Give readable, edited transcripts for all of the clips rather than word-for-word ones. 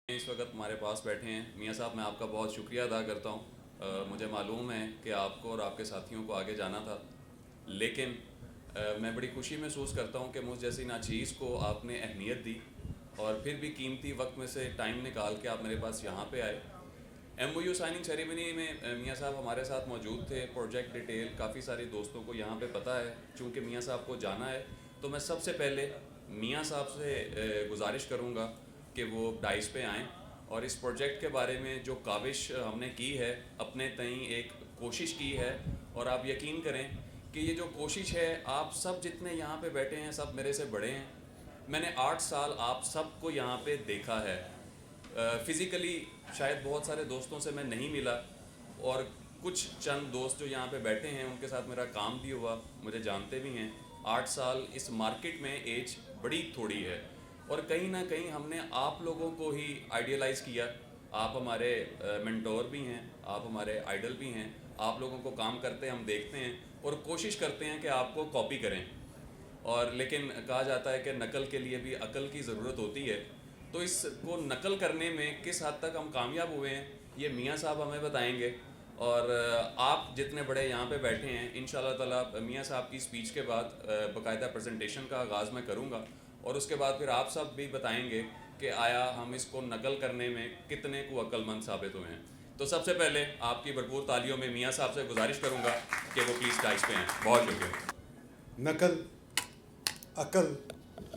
इस वक्त हमारे पास बैठे हैं मियाँ साहब। मैं आपका बहुत शुक्रिया अदा करता हूँ। मुझे मालूम है कि आपको और आपके साथियों को आगे जाना था, लेकिन मैं बड़ी खुशी महसूस करता हूँ कि मुझ जैसी नाचीज़ को आपने अहमियत दी और फिर भी कीमती वक्त में से टाइम निकाल के आप मेरे पास यहाँ पे आए। MOU साइनिंग सेरेमनी में मियाँ साहब हमारे साथ मौजूद थे। प्रोजेक्ट डिटेल काफ़ी सारे दोस्तों को यहाँ पे पता है। चूँकि मियाँ साहब को जाना है तो मैं सबसे पहले मियाँ साहब से गुजारिश करूँगा कि वो डाइस पे आएँ और इस प्रोजेक्ट के बारे में जो काविश हमने की है, अपने तई एक कोशिश की है। और आप यकीन करें कि ये जो कोशिश है, आप सब जितने यहाँ पे बैठे हैं सब मेरे से बड़े हैं। मैंने 8 साल आप सबको यहाँ पे देखा है। फ़िज़िकली शायद बहुत सारे दोस्तों से मैं नहीं मिला, और कुछ चंद दोस्त जो यहाँ पे बैठे हैं उनके साथ मेरा काम भी हुआ, मुझे जानते भी हैं। 8 साल इस मार्केट में एज बड़ी थोड़ी है, और कहीं ना कहीं हमने आप लोगों को ही आइडियलाइज़ किया। आप हमारे मेंटोर भी हैं, आप हमारे आइडल भी हैं। आप लोगों को काम करते हम देखते हैं और कोशिश करते हैं कि आपको कॉपी करें। और लेकिन कहा जाता है कि नकल के लिए भी अकल की ज़रूरत होती है। तो इसको नकल करने में किस हद तक हम कामयाब हुए हैं, ये मियाँ साहब हमें बताएंगे। और आप जितने बड़े यहाँ पे बैठे हैं, इंशाल्लाह ताला मियाँ साहब की स्पीच के बाद बाकायदा प्रेजेंटेशन का आगाज़ मैं करूँगा, और उसके बाद फिर आप सब भी बताएंगे कि आया हम इसको नकल करने में कितने को अक्लमंद साबित हुए हैं। तो सबसे पहले आपकी भरपूर तालियों में मियाँ साहब से गुजारिश करूँगा कि वो प्लीज़ डाइस पे हैं। बहुत शुक्रिया। नकल अकल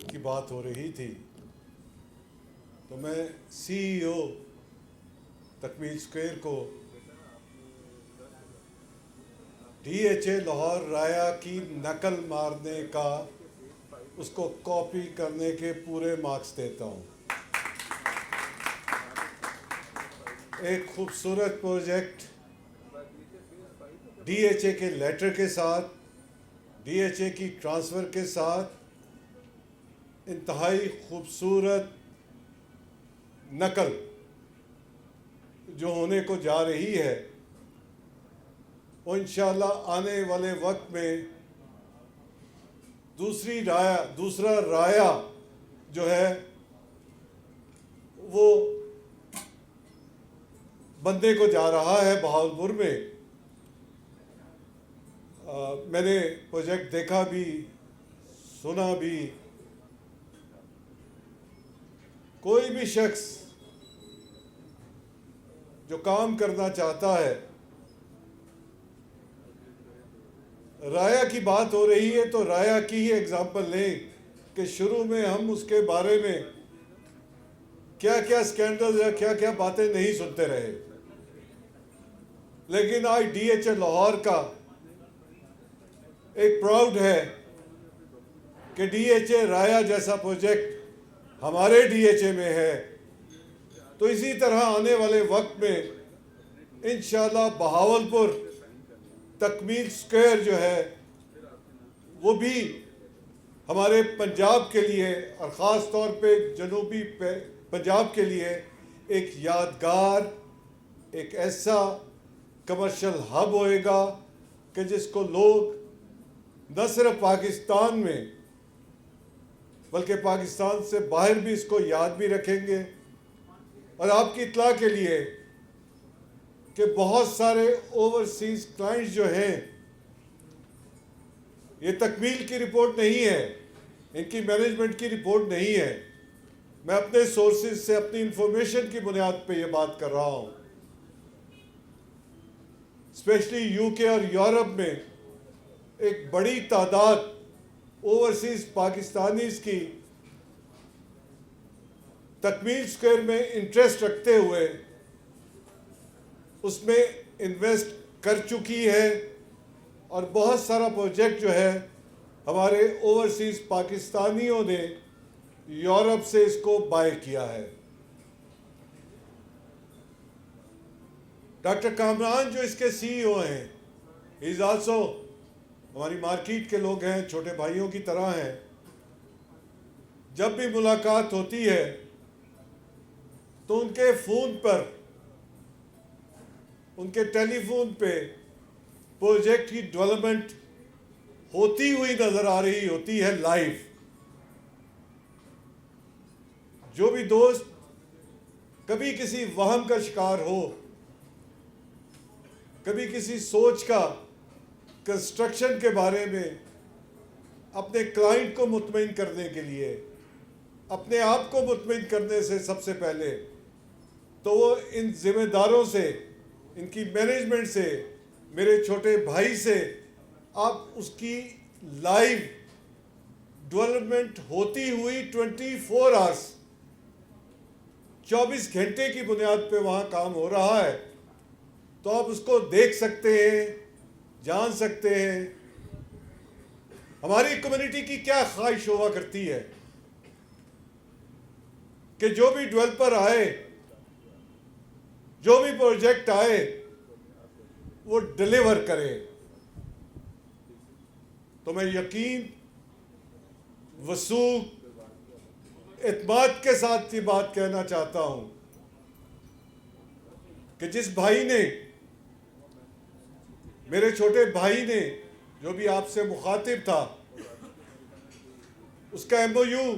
की बात हो रही थी तो मैं CEO तकमील स्क्वायर को DHA लाहौर राया की नकल मारने का, उसको कॉपी करने के पूरे मार्क्स देता हूँ। एक खूबसूरत प्रोजेक्ट DHA के लेटर के साथ, DHA की ट्रांसफ़र के साथ, इंतहाई खूबसूरत नकल जो होने को जा रही है, वो इंशाल्लाह आने वाले वक्त में दूसरा राया जो है वो बनने को जा रहा है बहावलपुर में। मैंने प्रोजेक्ट देखा भी, सुना भी। कोई भी शख्स जो काम करना चाहता है, राया की बात हो रही है तो राया की ही एग्जांपल लें कि शुरू में हम उसके बारे में क्या क्या स्कैंडल या क्या क्या बातें नहीं सुनते रहे, लेकिन आज DHA लाहौर का एक प्राउड है कि DHA राया जैसा प्रोजेक्ट हमारे DHA में है। तो इसी तरह आने वाले वक्त में इंशाल्लाह बहावलपुर तकमील स्क्वायर जो है वो भी हमारे पंजाब के लिए और ख़ास तौर पे जनूबी पंजाब के लिए एक यादगार, एक ऐसा कमर्शियल हब होएगा कि जिसको लोग न सिर्फ पाकिस्तान में बल्कि पाकिस्तान से बाहर भी इसको याद भी रखेंगे। और आपकी इत्तला के लिए कि बहुत सारे ओवरसीज़ क्लाइंट्स जो हैं, ये तकमील की रिपोर्ट नहीं है, इनकी मैनेजमेंट की रिपोर्ट नहीं है, मैं अपने सोर्सेज से अपनी इंफॉर्मेशन की बुनियाद पे ये बात कर रहा हूँ। स्पेशली UK और यूरोप में एक बड़ी तादाद ओवरसीज़ पाकिस्तानीज़ की तकमील स्क्वायर में इंटरेस्ट रखते हुए उसमें इन्वेस्ट कर चुकी है, और बहुत सारा प्रोजेक्ट जो है हमारे ओवरसीज़ पाकिस्तानियों ने यूरोप से इसको बाय किया है। डॉक्टर कामरान जो इसके CEO हैं, ही इज़ आल्सो हमारी मार्केट के लोग हैं, छोटे भाइयों की तरह हैं। जब भी मुलाकात होती है तो उनके फ़ोन पर, उनके टेलीफोन पे प्रोजेक्ट की डेवलपमेंट होती हुई नज़र आ रही होती है लाइव। जो भी दोस्त कभी किसी वहम का शिकार हो, कभी किसी सोच का कंस्ट्रक्शन के बारे में अपने क्लाइंट को मुतमईन करने के लिए, अपने आप को मुतमईन करने से सबसे पहले तो वो इन जिम्मेदारों से, इनकी मैनेजमेंट से, मेरे छोटे भाई से आप उसकी लाइव डेवलपमेंट होती हुई 24 आवर्स 24 घंटे की बुनियाद पे वहाँ काम हो रहा है, तो आप उसको देख सकते हैं, जान सकते हैं। हमारी कम्युनिटी की क्या ख्वाहिश हुआ करती है कि जो भी डेवलपर आए, जो भी प्रोजेक्ट आए, वो डिलीवर करे। तो मैं यकीन, वसूख, इत्मीनान के साथ ये बात कहना चाहता हूं कि जिस भाई ने, मेरे छोटे भाई ने, जो भी आपसे मुखातिब था, उसका MOU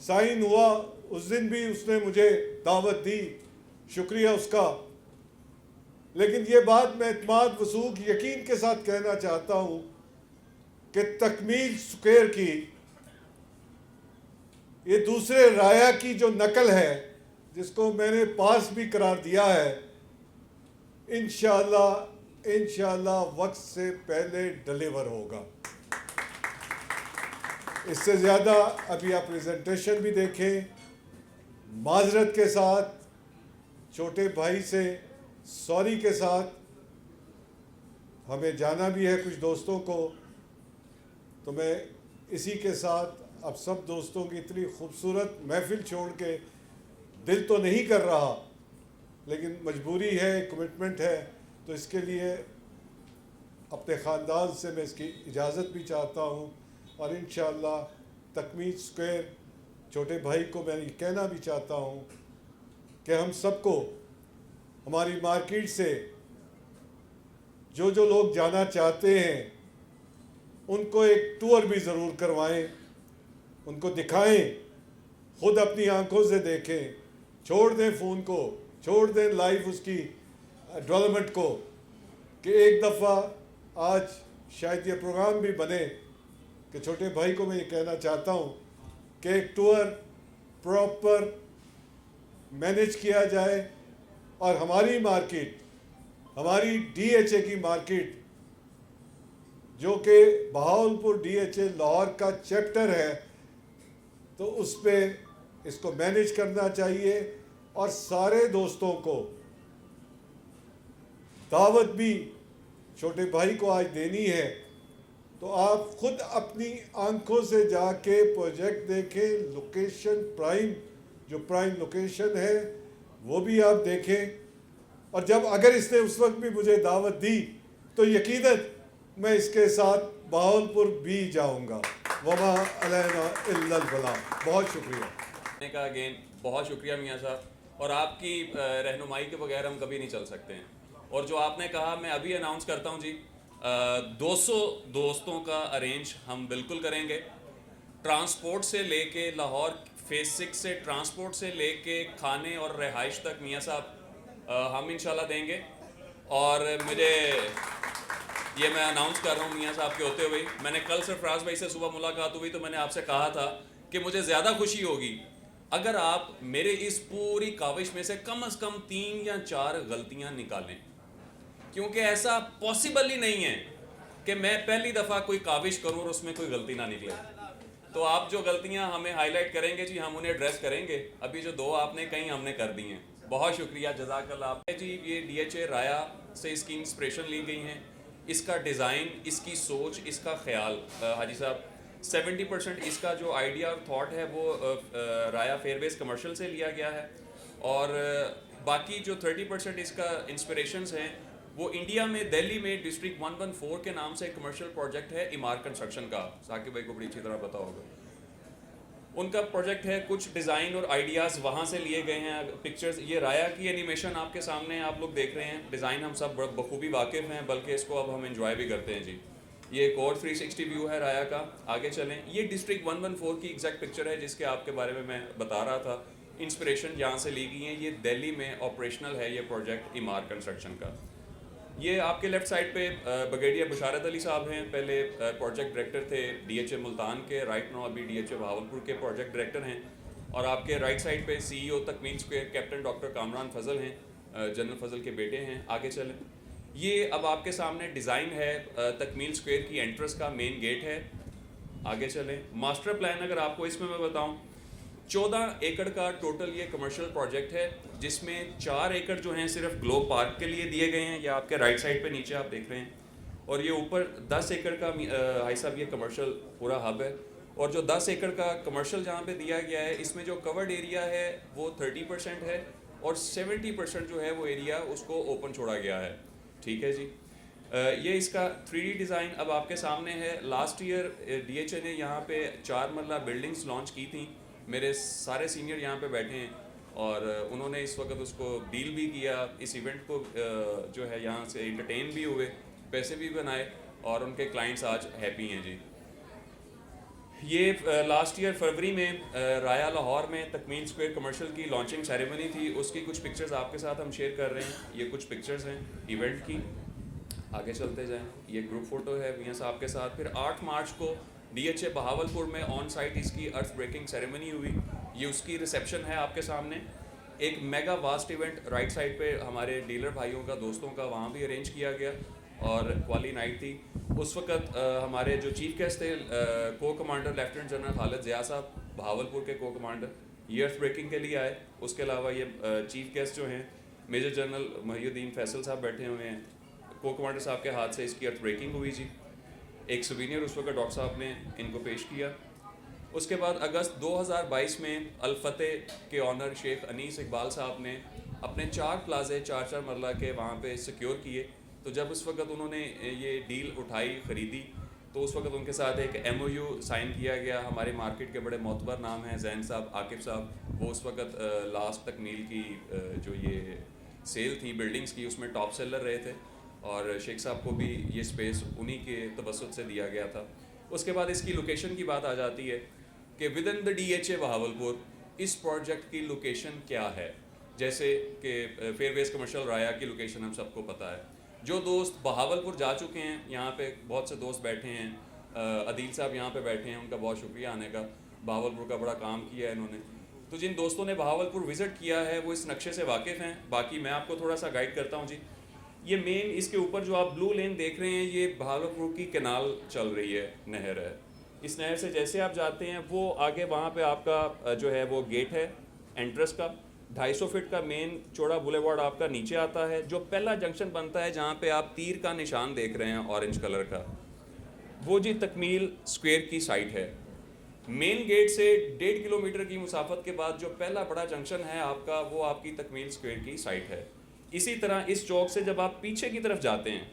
साइन हुआ, उस दिन भी उसने मुझे दावत दी, शुक्रिया उसका। लेकिन ये बात मैं इत्मीनान, वसूख, यकीन के साथ कहना चाहता हूं कि तकमील स्क्वायर की ये दूसरे राया की जो नकल है, जिसको मैंने पास भी करार दिया है, इंशाअल्लाह वक्त से पहले डिलीवर होगा। इससे ज़्यादा अभी आप प्रेजेंटेशन भी देखें, माजरत के साथ, छोटे भाई से सॉरी के साथ, हमें जाना भी है कुछ दोस्तों को। तो मैं इसी के साथ अब सब दोस्तों की इतनी खूबसूरत महफिल छोड़ के दिल तो नहीं कर रहा, लेकिन मजबूरी है, कमिटमेंट है, तो इसके लिए अपने ख़ानदान से मैं इसकी इजाज़त भी चाहता हूँ। और इंशाअल्लाह तकमील स्क्वायर छोटे भाई को मैं ये कहना भी चाहता हूँ कि हम सबको हमारी मार्केट से जो जो लोग जाना चाहते हैं उनको एक टूर भी ज़रूर करवाएं, उनको दिखाएं, खुद अपनी आंखों से देखें, छोड़ दें फ़ोन को, छोड़ दें लाइव उसकी डेवलपमेंट को, कि एक दफ़ा आज शायद ये प्रोग्राम भी बने कि छोटे भाई को मैं ये कहना चाहता हूँ कि एक टूर प्रॉपर मैनेज किया जाए और हमारी मार्केट, हमारी DHA की मार्केट, जो कि बहावलपुर DHA लाहौर का चैप्टर है, तो उस पर इसको मैनेज करना चाहिए। और सारे दोस्तों को दावत भी छोटे भाई को आज देनी है, तो आप खुद अपनी आंखों से जाके प्रोजेक्ट देखें, लोकेशन प्राइम, जो प्राइम लोकेशन है वो भी आप देखें। और जब अगर इसने उस वक्त भी मुझे दावत दी तो यकीनन मैं इसके साथ बहावलपुर भी जाऊंगा। वमा अलैना इल्लल बलाग। बहुत शुक्रिया का अगेन बहुत शुक्रिया मियाँ साहब, और आपकी रहनुमाई के बगैर हम कभी नहीं चल सकते हैं। और जो आपने कहा मैं अभी अनाउंस करता हूँ जी, 200 दोस्तों का अरेंज हम बिल्कुल करेंगे। ट्रांसपोर्ट से लेके लाहौर फेज 6 से ट्रांसपोर्ट से लेके खाने और रिहाइश तक मियाँ साहब हम इंशाल्लाह देंगे। और मुझे ये मैं अनाउंस कर रहा हूँ मियाँ साहब के होते हुए, मैंने कल सरफराज भाई से सुबह मुलाकात हुई तो मैंने आपसे कहा था कि मुझे ज़्यादा खुशी होगी अगर आप मेरे इस पूरी काविश में से कम 3 या 4 गलतियाँ निकालें, क्योंकि ऐसा पॉसिबल ही नहीं है कि मैं पहली दफ़ा कोई काविश करूँ और उसमें कोई गलती ना निकले। तो आप जो गलतियाँ हमें हाईलाइट करेंगे जी, हम उन्हें एड्रेस करेंगे। अभी जो 2 आपने कहीं हमने कर दी हैं, बहुत शुक्रिया, जज़ाकल्लाह आप जी। ये DHA राया से इसकी इंस्पिरेशन ली गई हैं, इसका डिज़ाइन, इसकी सोच, इसका ख्याल, हाजी साहब 70% इसका जो आइडिया और थॉट है वो राया फेयरवेज कमर्शियल से लिया गया है, और बाकी जो 30% इसका इंस्पिरेशंस हैं वो इंडिया में दिल्ली में डिस्ट्रिक्ट 114 के नाम से एक कमर्शियल प्रोजेक्ट है इमार कंस्ट्रक्शन का, साकिब भाई को बड़ी अच्छी तरह पता होगा, उनका प्रोजेक्ट है। कुछ डिज़ाइन और आइडियाज़ वहाँ से लिए गए हैं। पिक्चर्स, ये राया की एनिमेशन आपके सामने आप लोग देख रहे हैं, डिज़ाइन हम सब बखूबी वाकिफ़ हैं, बल्कि इसको अब हम एंजॉय भी करते हैं जी। ये एक और 360 व्यू है राया का। आगे चलें, ये डिस्ट्रिक्ट 114 की एग्जैक्ट पिक्चर है जिसके आपके बारे में मैं बता रहा था। इंस्पिरेशन यहाँ से ली गई हैं। ये दिल्ली में ऑपरेशनल है ये प्रोजेक्ट इमार कंस्ट्रक्शन का। ये आपके लेफ़्ट साइड पे ब्रिगेडियर बुशारत अली साहब हैं, पहले प्रोजेक्ट डायरेक्टर थे डीएचए मुल्तान के, राइट नाउ अभी डीएचए बहावलपुर के प्रोजेक्ट डायरेक्टर हैं। और आपके राइट साइड पे CEO Takmeel square captain doctor Kamran Fazal हैं, जनरल फजल के बेटे हैं। आगे चलें, ये अब आपके सामने डिज़ाइन है तकमील स्क्वायर की एंट्रेंस का, मेन गेट है। आगे चलें, मास्टर प्लान अगर आपको इसमें मैं बताऊं, 14 एकड़ का टोटल ये कमर्शियल प्रोजेक्ट है, जिसमें 4 एकड़ जो हैं सिर्फ ग्लोब पार्क के लिए दिए गए हैं, ये आपके राइट साइड पे नीचे आप देख रहे हैं। और ये ऊपर 10 एकड़ का भाई साहब ये कमर्शियल पूरा हब है। और जो 10 एकड़ का कमर्शियल जहाँ पे दिया गया है, इसमें जो कवर्ड एरिया है वो 30% है और 70% जो है वो एरिया उसको ओपन छोड़ा गया है। ठीक है जी। ये इसका 3D डिज़ाइन अब आपके सामने है। लास्ट ईयर डीएचए ने यहाँ पे 4 मरला बिल्डिंग्स लॉन्च की थी। मेरे सारे सीनियर यहाँ पे बैठे हैं और उन्होंने इस वक्त उसको डील भी किया, इस इवेंट को जो है यहाँ से इंटरटेन भी हुए, पैसे भी बनाए और उनके क्लाइंट्स आज हैप्पी हैं जी। ये लास्ट ईयर फरवरी में राया लाहौर में तकमील स्क्वायर कमर्शियल की लॉन्चिंग सेरेमनी थी, उसकी कुछ पिक्चर्स आपके साथ हम शेयर कर रहे हैं। ये कुछ पिक्चर्स हैं इवेंट की। आगे चलते जाएं, ये ग्रुप फोटो है मियां साहब के साथ। फिर 8 मार्च को डीएचए बहावलपुर में ऑन साइट इसकी अर्थ ब्रेकिंग सेरेमनी हुई। ये उसकी रिसेप्शन है आपके सामने। एक mega vast event right side पे हमारे डीलर भाइयों का, दोस्तों का, वहाँ भी अरेंज किया गया और क्वाली नाइट थी। उस वक्त हमारे जो चीफ गेस्ट थे को commander lieutenant general Khalid Zia sahab, Bahawalpur के को कमांडर, ये अर्थ ब्रेकिंग के लिए आए। उसके अलावा ये चीफ गेस्ट जो हैं मेजर जनरल मोहिउद्दीन फैसल साहब बैठे हुए हैं। को कमांडर साहब के हाथ से इसकी अर्थ ब्रेकिंग हुई जी। एक सुवीनियर उस वक्त डॉक्टर साहब ने इनको पेश किया। उसके बाद अगस्त 2022 में अल-फतेह के ऑनर शेख अनीस इकबाल साहब ने अपने 4 प्लाजे 4-4 मरला के वहाँ पे सिक्योर किए। तो जब उस वक्त उन्होंने ये डील उठाई, ख़रीदी, तो उस वक्त उनके साथ एक MOU साइन किया गया। हमारे मार्केट के बड़े मोतबर नाम हैं जैन साहब, आकिब साहब, वो उस वक्त लास्ट तकमील की जो ये सेल थी बिल्डिंग्स की, उसमें टॉप सेलर रहे थे और शेख साहब को भी ये स्पेस उन्हीं के तवसत से दिया गया था। उसके बाद इसकी लोकेशन की बात आ जाती है कि with in the DHA Bahawalpur इस प्रोजेक्ट की लोकेशन क्या है। जैसे कि फेयरवेज कमर्शियल राया की लोकेशन हम सबको पता है। जो दोस्त बहावलपुर जा चुके हैं, यहाँ पे बहुत से दोस्त बैठे हैं, अदील साहब यहाँ पे बैठे हैं, उनका बहुत शुक्रिया आने का। बहावलपुर का बड़ा काम किया है इन्होंने। तो जिन दोस्तों ने बहावलपुर विज़िट किया है वो इस नक्शे से वाकिफ़ हैं। बाकी मैं आपको थोड़ा सा गाइड करता हूँ जी। ये मेन इसके ऊपर जो आप ब्लू लेन देख रहे हैं, ये बहावलपुर की कैनाल चल रही है, नहर है। इस नहर से जैसे आप जाते हैं वो आगे वहाँ पे आपका जो है वो गेट है एंट्रेंस का। 250 फीट का मेन चौड़ा बुलेवार्ड आपका नीचे आता है। जो पहला जंक्शन बनता है जहाँ पे आप तीर का निशान देख रहे हैं ऑरेंज कलर का, वो जी तकमील स्क्वायर की साइट है। मेन गेट से 1.5 किलोमीटर की मुसाफत के बाद जो पहला बड़ा जंक्शन है आपका, वो आपकी तकमील स्क्वायर की साइट है। इसी तरह इस चौक से जब आप पीछे की तरफ जाते हैं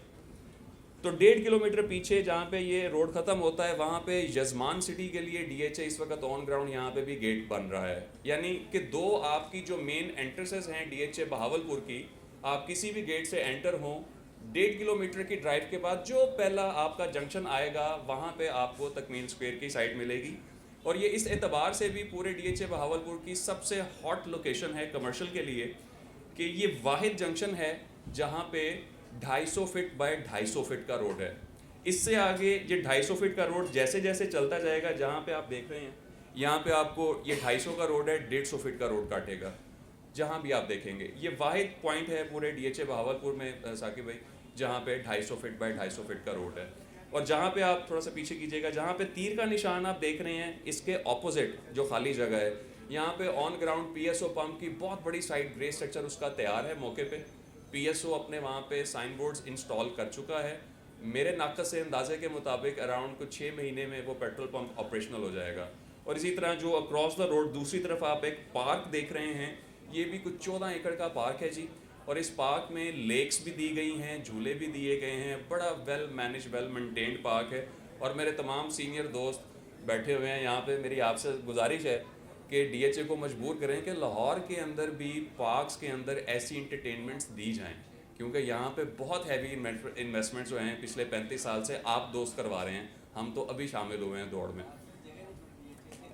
तो 1.5 किलोमीटर पीछे जहाँ पे ये रोड ख़त्म होता है, वहाँ पे यजमान सिटी के लिए डीएचए इस वक्त ऑन ग्राउंड यहाँ पे भी गेट बन रहा है। यानी कि 2 आपकी जो मेन एंट्रेंसेस हैं डीएचए बहावलपुर की, आप किसी भी गेट से एंटर हों, 1.5 किलोमीटर की ड्राइव के बाद जो पहला आपका जंक्शन आएगा वहाँ पे आपको तकमील स्क्वायर की साइट मिलेगी। और ये इस एतबार से भी पूरे डीएचए बहावलपुर की सबसे हॉट लोकेशन है कमर्शियल के लिए कि ये वाहिद जंक्शन है जहाँ पे 250 फीट बाय 250 फीट का रोड है। इससे आगे ये 250 फीट का रोड जैसे जैसे चलता जाएगा, जहाँ पे आप देख रहे हैं यहाँ पे आपको ये 250 का रोड है, 150 फीट का रोड काटेगा जहाँ भी आप देखेंगे। ये वाहिद पॉइंट है पूरे डीएचए बहावलपुर में साकिब भाई, जहाँ पे 250 फीट बाय 250 फीट का रोड है। और जहाँ पे आप थोड़ा सा पीछे कीजिएगा, जहाँ पे तीर का निशान आप देख रहे हैं, इसके ऑपोजिट जो खाली जगह है, यहाँ पे ऑन ग्राउंड PSO पंप की बहुत बड़ी साइट, ग्रे स्ट्रक्चर उसका तैयार है मौके पे। PSO अपने वहाँ पे साइन बोर्ड्स इंस्टॉल कर चुका है। मेरे नाकस से अंदाजे के मुताबिक अराउंड कुछ 6 महीने में वो पेट्रोल पंप ऑपरेशनल हो जाएगा। और इसी तरह जो अक्रॉस द रोड दूसरी तरफ आप एक पार्क देख रहे हैं, ये भी कुछ 14 एकड़ का पार्क है जी। और इस पार्क में लेक्स भी दी गई हैं, झूले भी दिए गए हैं, बड़ा well manage, well maintained park है। और मेरे तमाम सीनियर दोस्त बैठे हुए हैं यहाँ पे, मेरी आपसे गुजारिश है कि डीएचए को मजबूर करें कि लाहौर के अंदर भी पार्क्स के अंदर ऐसी इंटरटेनमेंट्स दी जाएं, क्योंकि यहाँ पे बहुत हैवी इन्वेस्टमेंट जो हैं पिछले 35 साल से आप दोस्त करवा रहे हैं, हम तो अभी शामिल हुए हैं दौड़ में।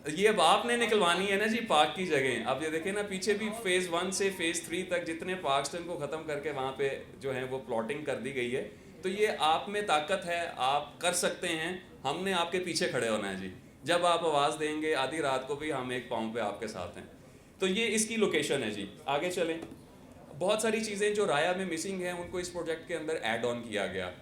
ये अब आपने निकलवानी है ना जी पार्क की जगह। अब ये देखें ना पीछे भी फेज़ 1 से फेज़ 3 तक जितने पार्क्स थे उनको ख़त्म करके वहाँ पे जो है वो प्लॉटिंग कर दी गई है। तो ये आप में ताकत है, आप कर सकते हैं, हमने आपके पीछे खड़े होना है जी। जब आप आवाज़ देंगे आधी रात को भी हम एक पाँव पे आपके साथ हैं। तो ये इसकी लोकेशन है जी। आगे चलें। बहुत सारी चीज़ें जो राया में मिसिंग हैं उनको इस प्रोजेक्ट के अंदर ऐड ऑन किया गया।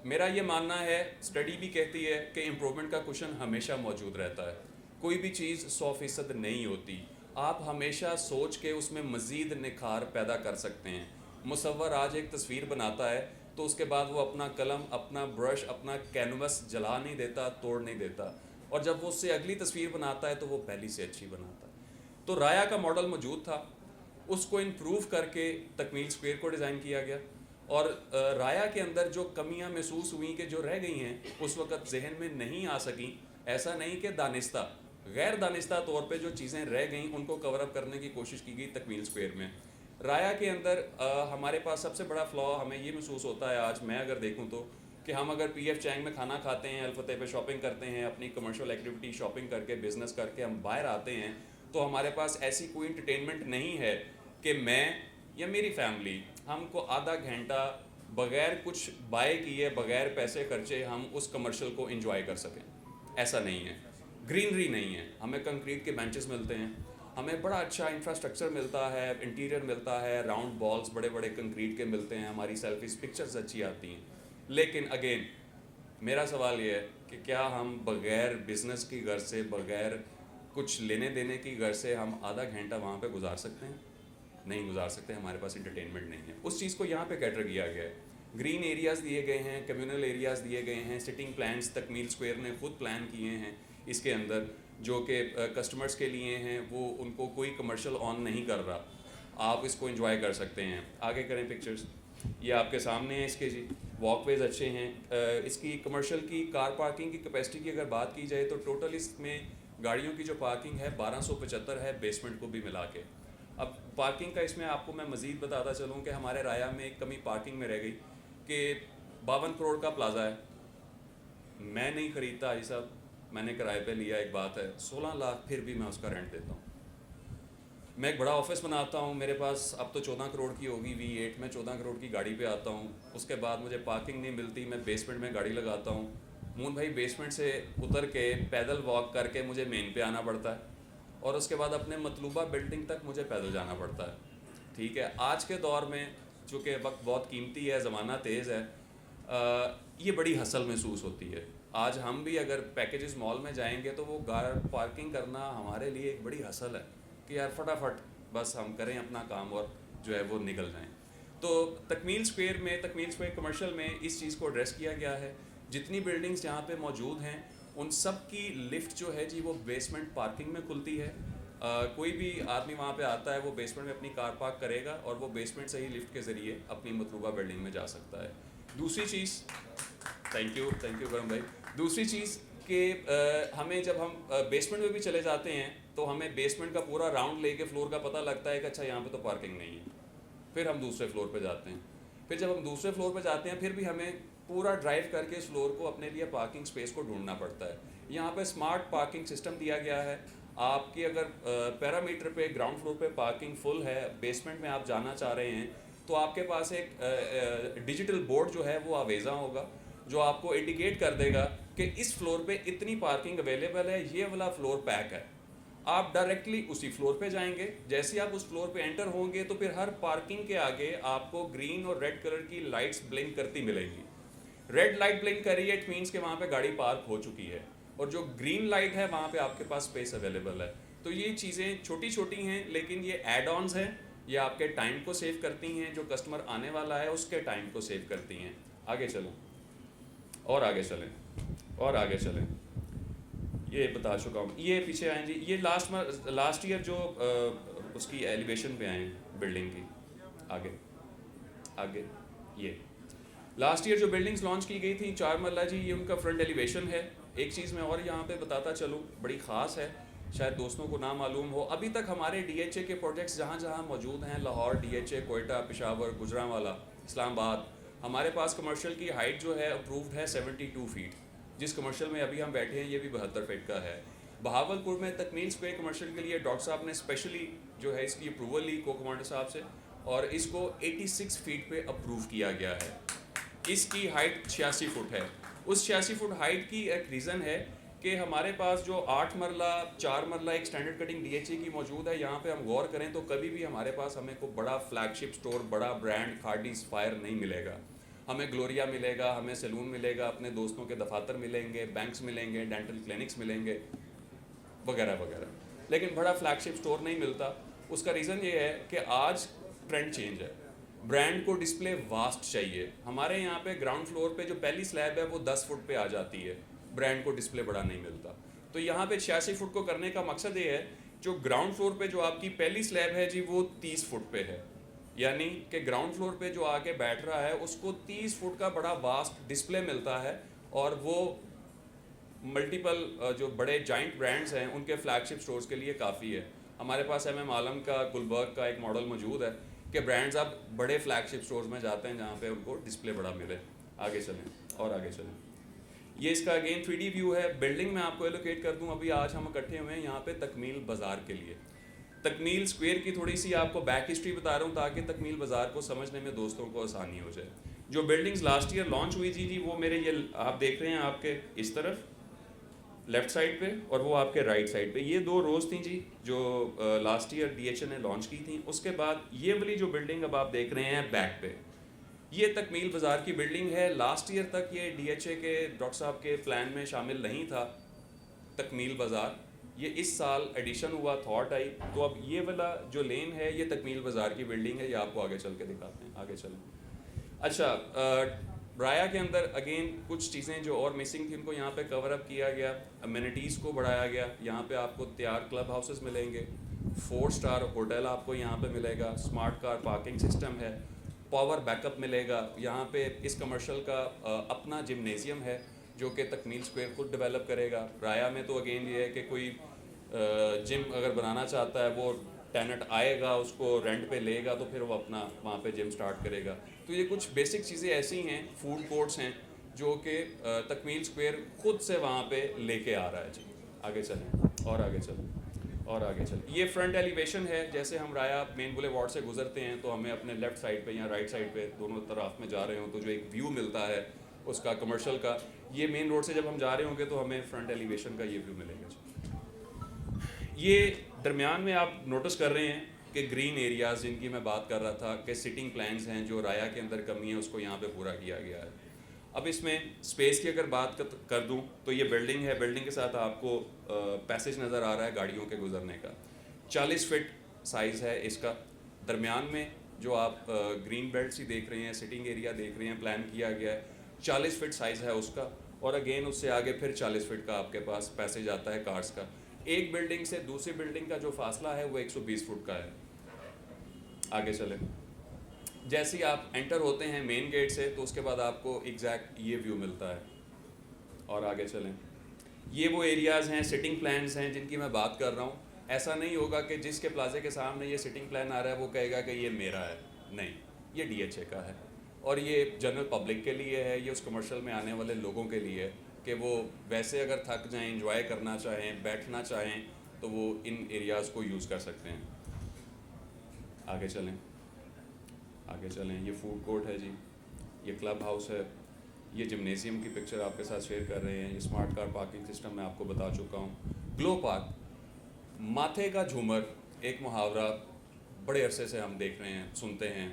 मेरा ये मानना है, स्टडी भी कहती है कि इम्प्रूवमेंट का क्वेश्चन हमेशा मौजूद रहता है। कोई भी चीज़ 100% नहीं होती। आप हमेशा सोच के उसमें मज़ीद निखार पैदा कर सकते हैं। मुसव्वर आज एक तस्वीर बनाता है तो उसके बाद वो अपना कलम, अपना ब्रश, अपना कैनवस जला नहीं देता, तोड़ नहीं देता, और जब वो उससे अगली तस्वीर बनाता है तो वो पहली से अच्छी बनाता है। तो राया का मॉडल मौजूद था, उसको इम्प्रूव करके तकमील स्क्वायर को डिज़ाइन किया गया। और राया के अंदर जो कमियां महसूस हुई कि जो रह गई हैं उस वक़्त जहन में नहीं आ सकी। ऐसा नहीं कि दानिस्ता, गैर दानिस्ता तौर पे जो चीज़ें रह गई उनको कवर अप करने की कोशिश की गई तकमील स्क्वायर में। राया के अंदर हमारे पास सबसे बड़ा फ्लॉ हमें ये महसूस होता है, आज मैं अगर देखूँ तो, कि हम अगर PF चैंग में खाना खाते हैं, अल-फतेह पे शॉपिंग करते हैं, अपनी कमर्शियल एक्टिविटी शॉपिंग करके बिज़नेस करके हम बाहर आते हैं, तो हमारे पास ऐसी कोई इंटरटेनमेंट नहीं है कि मैं या मेरी फैमिली हमको आधा घंटा बग़ैर कुछ बाय किए, बग़ैर पैसे खर्चे हम उस कमर्शियल को एंजॉय कर सकें। ऐसा नहीं है। ग्रीनरी नहीं है, हमें कंक्रीट के बेंचेस मिलते हैं, हमें बड़ा अच्छा इंफ्रास्ट्रक्चर मिलता है, इंटीरियर मिलता है, राउंड बॉल्स बड़े बड़े कंक्रीट के मिलते हैं, हमारी सेल्फीज पिक्चर्स अच्छी आती हैं। लेकिन अगेन मेरा सवाल ये है कि क्या हम बग़ैर बिज़नेस की घर से, बग़ैर कुछ लेने देने की घर से हम आधा घंटा वहाँ पे गुजार सकते हैं? नहीं गुजार सकते, हमारे पास इंटरटेनमेंट नहीं है। उस चीज़ को यहाँ पे कैटर किया गया है। ग्रीन एरियाज़ दिए गए हैं, कम्युनल एरियाज़ दिए गए हैं, सिटिंग प्लान्स तकमील स्क्वायर ने खुद प्लान किए हैं इसके अंदर, जो कि कस्टमर्स के लिए हैं, वो उनको कोई कमर्शियल ऑन नहीं कर रहा, आप इसको एंजॉय कर सकते हैं। आगे करें पिक्चर्स, ये आपके सामने है इसके जी। वॉकवेज अच्छे हैं। इसकी कमर्शियल की कार पार्किंग की कैपेसिटी की अगर बात की जाए तो टोटल इसमें गाड़ियों की जो पार्किंग है 1275 है, बेसमेंट को भी मिला के। अब पार्किंग का इसमें आपको मैं मज़ीद बताता चलूँ कि हमारे राया में एक कमी पार्किंग में रह गई कि 52 करोड़ का प्लाजा है, मैं नहीं ख़रीदता हाजी साहब, मैंने किराए पे लिया, एक बात है, 16 लाख फिर भी मैं उसका रेंट देता हूँ। मैं एक बड़ा ऑफिस बनाता हूँ, मेरे पास अब तो 14 करोड़ की होगी V8, मैं 14 करोड़ की गाड़ी पे आता हूँ, उसके बाद मुझे पार्किंग नहीं मिलती, मैं बेसमेंट में गाड़ी लगाता हूँ। मून भाई बेसमेंट से उतर के पैदल वॉक करके मुझे मेन पे आना पड़ता है, और उसके बाद अपने मतलूबा बिल्डिंग तक मुझे पैदल जाना पड़ता है। ठीक है, आज के दौर में चूँकि वक्त बहुत कीमती है, ज़माना तेज़ है, ये बड़ी हसल महसूस होती है। आज हम भी अगर पैकेजेस मॉल में जाएंगे तो वो कार पार्किंग करना हमारे लिए एक बड़ी हसल है कि यार फटाफट बस हम करें अपना काम और जो है वो निकल जाएं। तो तकमील स्क्वायर में, तकमील स्क्वायर कमर्शियल में इस चीज़ को एड्रेस किया गया है। जितनी बिल्डिंग्स यहाँ पे मौजूद हैं उन सब की लिफ्ट जो है जी वो बेसमेंट पार्किंग में खुलती है। कोई भी आदमी वहाँ पे आता है वो बेसमेंट में अपनी कार पार्क करेगा और वो बेसमेंट से ही लिफ्ट के ज़रिए अपनी मतलूबा बिल्डिंग में जा सकता है। दूसरी चीज़, थैंक यू करम भाई। दूसरी चीज़ कि हमें जब हम बेसमेंट में भी चले जाते हैं तो हमें बेसमेंट का पूरा राउंड लेके फ्लोर का पता लगता है कि अच्छा यहाँ पे तो पार्किंग नहीं है, फिर हम दूसरे फ्लोर पे जाते हैं। फिर जब हम दूसरे फ्लोर पे जाते हैं फिर भी हमें पूरा ड्राइव करके इस फ्लोर को अपने लिए पार्किंग स्पेस को ढूंढना पड़ता है। यहाँ पे स्मार्ट पार्किंग सिस्टम दिया गया है। आपकी अगर पैरामीटर पे ग्राउंड फ्लोर पे पार्किंग फुल है, बेसमेंट में आप जाना चाह रहे हैं, तो आपके पास एक डिजिटल बोर्ड जो है वो आवेज़ा होगा जो आपको इंडिकेट कर देगा कि इस फ्लोर पे इतनी पार्किंग अवेलेबल है, ये वाला फ्लोर पैक है। आप डायरेक्टली उसी फ्लोर पे जाएंगे, जैसे ही आप उस फ्लोर पे एंटर होंगे तो फिर हर पार्किंग के आगे आपको ग्रीन और रेड कलर की लाइट्स ब्लिंक करती मिलेंगी। रेड लाइट ब्लिंक कर रही है, इट मीन्स कि वहाँ पे गाड़ी पार्क हो चुकी है, और जो ग्रीन लाइट है वहाँ पे आपके पास स्पेस अवेलेबल है। तो ये चीज़ें छोटी छोटी हैं लेकिन ये एड ऑन्स हैं, ये आपके टाइम को सेव करती हैं, जो कस्टमर आने वाला है उसके टाइम को सेव करती हैं। आगे चलें और आगे चलें और आगे चलें, ये बता चुका हूँ। ये पीछे आएँ जी, ये लास्ट ईयर जो उसकी एलिवेशन पे आए बिल्डिंग की, आगे ये लास्ट ईयर जो बिल्डिंग्स लॉन्च की गई थी 4 मरला जी, ये उनका फ्रंट एलिवेशन है। एक चीज़ मैं और यहाँ पे बताता चलूँ, बड़ी ख़ास है, शायद दोस्तों को ना मालूम हो। अभी तक हमारे DHA के प्रोजेक्ट्स जहाँ जहाँ मौजूद हैं, लाहौर DHA, कोयटा, पेशावर, गुजरांवाला, इस्लामाबाद, हमारे पास कमर्शियल की हाइट जो है अप्रूव्ड है 72 फीट। जिस कमर्शियल में अभी हम बैठे हैं ये भी 72 फीट का है। बहावलपुर में तकमील स्क्वायर कमर्शियल के लिए डॉक्टर साहब ने स्पेशली जो है इसकी अप्रूवल ली को कमांडर साहब से, और इसको 86 फीट पे अप्रूव किया गया है। इसकी हाइट 86 फुट है। उस 86 फुट हाइट की एक रीज़न है कि हमारे पास जो 8 मरला 4 मरला एक स्टैंडर्ड कटिंग DHA की मौजूद है, यहाँ पे हम गौर करें तो कभी भी हमारे पास हमें को बड़ा फ्लैगशिप स्टोर, बड़ा ब्रांड खार्डीज फायर नहीं मिलेगा। हमें ग्लोरिया मिलेगा, हमें सैलून मिलेगा, अपने दोस्तों के दफातर मिलेंगे, बैंक्स मिलेंगे, डेंटल क्लिनिक्स मिलेंगे वगैरह वगैरह, लेकिन बड़ा फ्लैगशिप स्टोर नहीं मिलता। उसका रीज़न ये है कि आज ट्रेंड चेंज है, ब्रांड को डिस्प्ले वास्ट चाहिए। हमारे यहाँ पे ग्राउंड फ्लोर पे जो पहली स्लैब है वो 10 फुट पे आ जाती है, ब्रांड को डिस्प्ले बड़ा नहीं मिलता। तो यहाँ पे 86 फुट को करने का मकसद ये है, जो ग्राउंड फ्लोर पे जो आपकी पहली स्लैब है जी वो 30 फुट पे है, यानी कि ग्राउंड फ्लोर पे जो आके बैठ रहा है उसको 30 फुट का बड़ा वास्ट डिस्प्ले मिलता है, और वो मल्टीपल जो बड़े जाइंट ब्रांड्स हैं उनके फ्लैगशिप स्टोर्स के लिए काफ़ी है। हमारे पास MM आलम का, गुलबर्ग का एक मॉडल मौजूद है कि ब्रांड्स अब बड़े फ्लैगशिप स्टोर्स में जाते हैं जहाँ पे उनको डिस्प्ले बड़ा मिले। आगे चलें और आगे चलें। ये इसका अगेन 3D व्यू है। बिल्डिंग में आपको एलोकेट कर दूँ, अभी आज हम इकट्ठे हुए हैं यहाँ पे तकमील बाज़ार के लिए। तकमील स्क्वायर की थोड़ी सी आपको बैक हिस्ट्री बता रहा हूँ ताकि तकमील बाज़ार को समझने में दोस्तों को आसानी हो जाए। जो बिल्डिंग्स लास्ट ईयर लॉन्च हुई थी जी, वो मेरे ये आप देख रहे हैं आपके इस तरफ लेफ्ट साइड पे, और वो आपके राइट साइड पे। ये 2 रोज़ थी जी जो लास्ट ईयर DHA ने लॉन्च की थी। उसके बाद ये वाली जो बिल्डिंग अब आप देख रहे हैं बैक पे, ये तकमील बाज़ार की बिल्डिंग है। लास्ट ईयर तक ये DHA के डॉक्टर साहब के प्लान में शामिल नहीं था तकमील बाज़ार। ये इस साल एडिशन हुआ, थॉट आई, तो अब ये वाला जो लेन है ये तकमील बाज़ार की बिल्डिंग है। ये आपको आगे चल के दिखाते हैं, आगे चलें। अच्छा, राया के अंदर अगेन कुछ चीज़ें जो और मिसिंग थी उनको यहाँ पे कवर अप किया गया, अमेनिटीज़ को बढ़ाया गया। यहाँ पे आपको तैयार क्लब हाउसेस मिलेंगे, 4 स्टार होटल आपको यहाँ पे मिलेगा, स्मार्ट कार पार्किंग सिस्टम है, पावर बैकअप मिलेगा। यहाँ पे इस कमर्शियल का अपना जिमनेजियम है जो कि तकमील स्क्वायर खुद डेवलप करेगा। राया में तो अगेन ये है कि कोई जिम अगर बनाना चाहता है वो टेनेंट आएगा, उसको रेंट पे लेगा, तो फिर वो अपना वहाँ पे जिम स्टार्ट करेगा। तो ये कुछ बेसिक चीज़ें ऐसी हैं, फूड कोर्ट्स हैं जो कि तकमील स्क्वायर खुद से वहाँ पे लेके आ रहा है जी। आगे चलें और आगे चलें और आगे चलें। ये फ्रंट एलिवेशन है। जैसे हम राया मेन बुलेवार्ड से गुजरते हैं तो हमें अपने लेफ़्ट साइड पे या राइट साइड पे दोनों तरफ में जा रहे हो तो जो एक व्यू मिलता है उसका कमर्शियल का, ये मेन रोड से जब हम जा रहे होंगे तो हमें फ्रंट एलिवेशन का ये व्यू मिलेगा जी। ये दरमियान में आप नोटिस कर रहे हैं कि ग्रीन एरियाज़ जिनकी मैं बात कर रहा था कि सिटिंग प्लान्स हैं, जो राया के अंदर कमी है उसको यहाँ पे पूरा किया गया है। अब इसमें स्पेस की अगर बात कर दूँ तो ये बिल्डिंग है, बिल्डिंग के साथ आपको पैसेज नज़र आ रहा है गाड़ियों के गुजरने का। 40 फीट साइज़ है इसका। दरमियान में जो आप ग्रीन बेल्ट सी देख रहे हैं, सिटिंग एरिया देख रहे हैं, प्लान किया गया है, 40 फीट साइज़ है उसका। और अगेन उससे आगे फिर 40 फीट का आपके पास पैसेज आता है कार्स का। एक बिल्डिंग से दूसरी बिल्डिंग का जो फासला है वो 120 फुट का है। आगे चलें। जैसे ही आप एंटर होते हैं मेन गेट से तो उसके बाद आपको एग्जैक्ट ये व्यू मिलता है। और आगे चलें। ये वो एरियाज़ हैं, सिटिंग प्लान्स हैं जिनकी मैं बात कर रहा हूँ। ऐसा नहीं होगा कि जिसके प्लाजे के सामने ये सिटिंग प्लान आ रहा है वो कहेगा कि ये मेरा है, नहीं, ये DHA का है और ये जनरल पब्लिक के लिए है। ये उस कमर्शियल में आने वाले लोगों के लिए है कि वो वैसे अगर थक जाएं, एंजॉय करना चाहें, बैठना चाहें तो वो इन एरियाज़ को यूज़ कर सकते हैं। आगे चलें, आगे चलें। ये फूड कोर्ट है जी, ये क्लब हाउस है, ये जिमनेजियम की पिक्चर आपके साथ शेयर कर रहे हैं। ये स्मार्ट कार पार्किंग सिस्टम मैं आपको बता चुका हूँ। ग्लो पार्क, माथे का झूमर, एक मुहावरा बड़े अरसे से हम देख रहे हैं, सुनते हैं।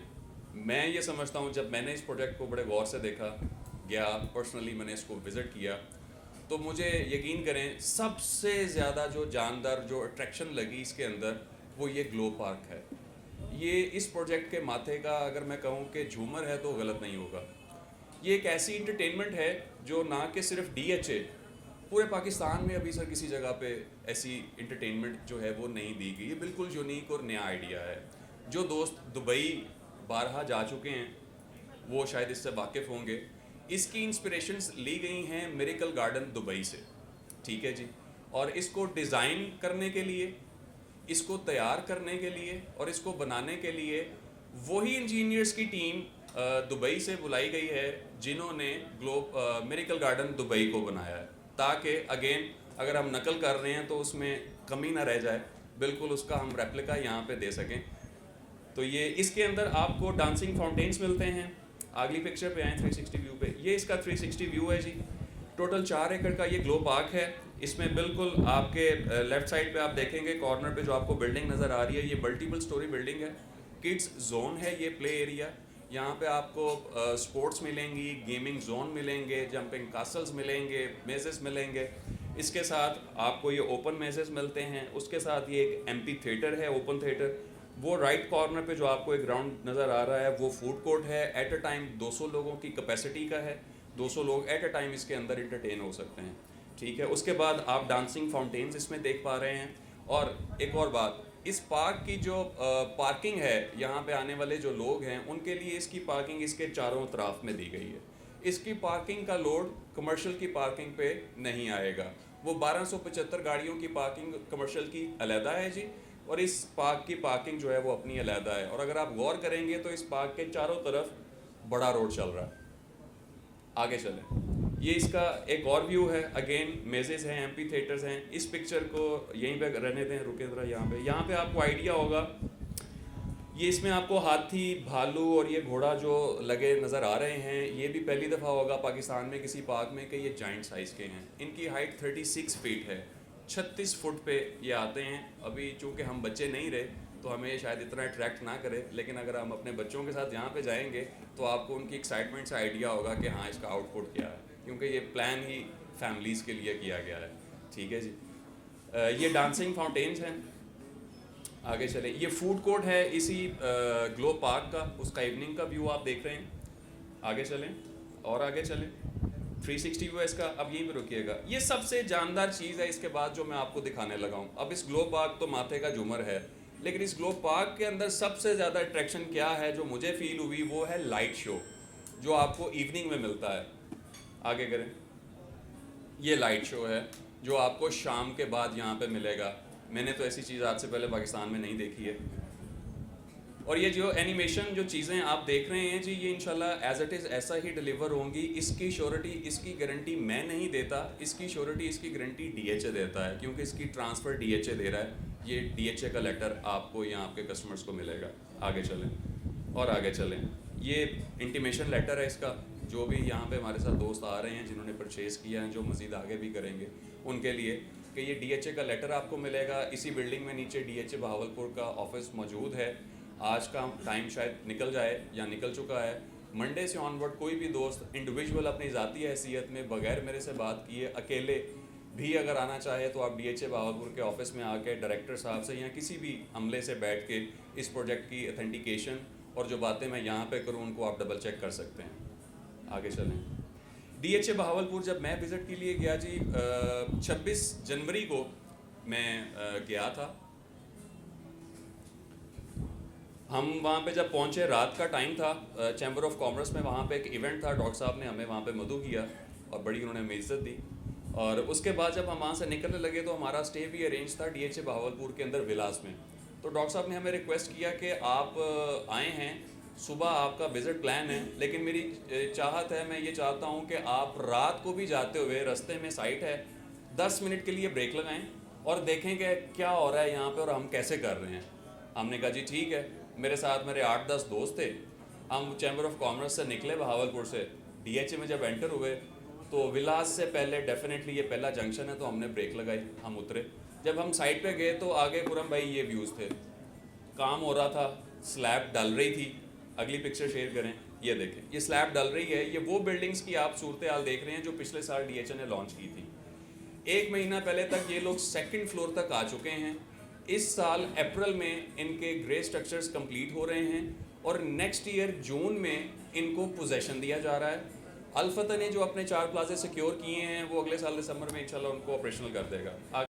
मैं ये समझता हूँ जब मैंने इस प्रोजेक्ट को बड़े गौर से देखा गया, पर्सनली मैंने इसको विज़िट किया, तो मुझे यकीन करें सबसे ज़्यादा जो जानदार जो अट्रैक्शन लगी इसके अंदर वो ये ग्लो पार्क है। ये इस प्रोजेक्ट के माथे का अगर मैं कहूँ कि झूमर है तो गलत नहीं होगा। ये एक ऐसी इंटरटेनमेंट है जो ना कि सिर्फ DHA, पूरे पाकिस्तान में अभी सर किसी जगह पे ऐसी इंटरटेनमेंट जो है वो नहीं दी गई। ये बिल्कुल यूनिक और नया आइडिया है। जो दोस्त दुबई बारहा जा चुके हैं वो शायद इससे वाकिफ़ होंगे। इसकी इंस्पिरेशंस ली गई हैं मिरेकल गार्डन दुबई से, ठीक है जी। और इसको डिज़ाइन करने के लिए, इसको तैयार करने के लिए और इसको बनाने के लिए वही इंजीनियर्स की टीम दुबई से बुलाई गई है जिन्होंने मिरेकल गार्डन दुबई को बनाया है, ताकि अगेन अगर हम नकल कर रहे हैं तो उसमें कमी ना रह जाए, बिल्कुल उसका हम रेप्लिका यहाँ पे दे सकें। तो ये इसके अंदर आपको डांसिंग फाउंटेन्स मिलते हैं। अगली पिक्चर पे आए 360 व्यू पे, ये इसका 360 व्यू है जी। टोटल 4 एकड़ का ये ग्लो पार्क है। इसमें बिल्कुल आपके लेफ्ट साइड पे आप देखेंगे कॉर्नर पे जो आपको बिल्डिंग नज़र आ रही है, ये मल्टीपल स्टोरी बिल्डिंग है। किड्स जोन है ये, प्ले एरिया। यहाँ पे आपको स्पोर्ट्स मिलेंगी, गेमिंग जोन मिलेंगे, जंपिंग कासल्स मिलेंगे, मेजेस मिलेंगे। इसके साथ आपको ये ओपन मेजेस मिलते हैं। उसके साथ ये एक एम्पी थिएटर है, ओपन थिएटर। वो राइट कॉर्नर पे जो आपको एक ग्राउंड नज़र आ रहा है वो फूड कोर्ट है। एट अ टाइम 200 लोगों की कैपेसिटी का है, 200 लोग एट अ टाइम इसके अंदर इंटरटेन हो सकते हैं, ठीक है। उसके बाद आप डांसिंग फाउंटेन्स इसमें देख पा रहे हैं। और एक और बात, इस पार्क की जो पार्किंग है, यहाँ पे आने वाले जो लोग हैं उनके लिए इसकी पार्किंग इसके चारों तरफ में दी गई है। इसकी पार्किंग का लोड कमर्शियल की पार्किंग पे नहीं आएगा। वो 1275 गाड़ियों की पार्किंग कमर्शियल की अलहदा है जी, और इस पार्क की पार्किंग जो है वो अपनी अलहदा है। और अगर आप गौर करेंगे तो इस पार्क के चारों तरफ बड़ा रोड चल रहा है। आगे चलें, ये इसका एक और व्यू है। अगेन मेजेस हैं, एम्पी थिएटर्स हैं। इस पिक्चर को यहीं पे रहने दें, रुके ज़रा यहाँ पे आपको आइडिया होगा। ये इसमें आपको हाथी, भालू और ये घोड़ा जो लगे नज़र आ रहे हैं, ये भी पहली दफ़ा होगा पाकिस्तान में किसी पार्क में कि ये जाइंट साइज़ के हैं। इनकी हाइट 36 फीट है, 36 फुट पे ये आते हैं। अभी चूँकि हम बच्चे नहीं रहे तो हमें शायद इतना अट्रैक्ट ना करे, लेकिन अगर हम अपने बच्चों के साथ यहाँ पे जाएंगे तो आपको उनकी एक्साइटमेंट से आइडिया होगा कि हाँ इसका आउटपुट क्या है, क्योंकि ये प्लान ही फैमिलीज़ के लिए किया गया है, ठीक है जी। ये डांसिंग फाउंटेन्स हैं। आगे चले, ये फूड कोर्ट है इसी ग्लो पार्क का, उसका इवनिंग का व्यू आप देख रहे हैं। आगे चलें और आगे चलें, 360 व्यू है इसका। अब यहीं पे रुकिएगा, ये सबसे जानदार चीज़ है इसके बाद जो मैं आपको दिखाने लगा हूँ। अब इस ग्लो पार्क तो माथे का झूमर है, लेकिन इस ग्लो पार्क के अंदर सबसे ज़्यादा अट्रैक्शन क्या है जो मुझे फील हुई, वो है लाइट शो जो आपको इवनिंग में मिलता है। आगे करें, ये लाइट शो है जो आपको शाम के बाद यहाँ पे मिलेगा। मैंने तो ऐसी चीज़ आज से पहले पाकिस्तान में नहीं देखी है। और ये जो एनिमेशन जो चीज़ें आप देख रहे हैं जी, ये इंशाल्लाह एज इट इज़ ऐसा ही डिलीवर होंगी। इसकी श्योरिटी, इसकी गारंटी मैं नहीं देता, इसकी श्योरिटी, इसकी गारंटी DHA देता है, क्योंकि इसकी ट्रांसफ़र DHA दे रहा है। ये DHA का लेटर आपको यहाँ आपके कस्टमर्स को मिलेगा। आगे चलें और आगे चलें, ये इंटीमेशन लेटर है इसका। जो भी यहाँ पे हमारे साथ दोस्त आ रहे हैं जिन्होंने परचेज़ किया है, जो मज़ीद आगे भी करेंगे, उनके लिए कि ये DHA का लेटर आपको मिलेगा। इसी बिल्डिंग में नीचे DHA बहावलपुर का ऑफिस मौजूद है। आज का टाइम शायद निकल जाए या निकल चुका है। मंडे से ऑनवर्ड कोई भी दोस्त इंडिविजुअल अपनी ज़ाती हैसियत में बगैर मेरे से बात किए अकेले भी अगर आना चाहे तो आप DHA बहावलपुर के ऑफिस में आके डायरेक्टर साहब से या किसी भी अमले से बैठ के इस प्रोजेक्ट की ऑथेंटिकेशन और जो बातें मैं यहाँ पे करूँ उनको आप डबल चेक कर सकते हैं। आगे चलें, DHA बहावलपुर जब मैं विज़िट के लिए गया जी, 26 जनवरी को मैं गया था। हम वहाँ पे जब पहुँचे रात का टाइम था। चैम्बर ऑफ कॉमर्स में वहाँ पे एक इवेंट था, डॉक्टर साहब ने हमें वहाँ पे मदऊ किया और बड़ी उन्होंने हमें इज़्ज़त दी। और उसके बाद जब हम वहाँ से निकलने लगे तो हमारा स्टे भी अरेंज था DHA बहावलपुर के अंदर विलास में। तो डॉक्टर साहब ने हमें रिक्वेस्ट किया कि आप आए हैं, सुबह आपका विज़िट प्लान है, लेकिन मेरी चाहत है, मैं ये चाहता हूँ कि आप रात को भी जाते हुए रास्ते में साइट है 10 मिनट के लिए ब्रेक लगाएं और देखें कि क्या हो रहा है यहाँ पे और हम कैसे कर रहे हैं। हमने कहा जी ठीक है। मेरे साथ मेरे 8-10 दोस्त थे। हम चैम्बर ऑफ कॉमर्स से निकले बहावलपुर से, DHA में जब एंटर हुए तो विलास से पहले डेफिनेटली ये पहला जंक्शन है, तो हमने ब्रेक लगाई, हम उतरे। जब हम साइड पे गए तो आगे खुरम भाई ये व्यूज़ थे, काम हो रहा था, स्लैब डल रही थी। अगली पिक्चर शेयर करें, ये देखें, ये स्लैब डल रही है। ये वो बिल्डिंग्स की आप सूरत हाल देख रहे हैं जो पिछले साल DHA ने लॉन्च की थी। 1 महीना पहले तक ये लोग 2nd फ्लोर तक आ चुके हैं। इस साल अप्रैल में इनके ग्रे स्ट्रक्चर्स कंप्लीट हो रहे हैं और नेक्स्ट ईयर जून में इनको पोजेशन दिया जा रहा है। अल्फता ने जो अपने 4 प्लाजे सिक्योर किए हैं वो अगले साल दिसंबर में इंशाल्लाह उनको ऑपरेशनल कर देगा।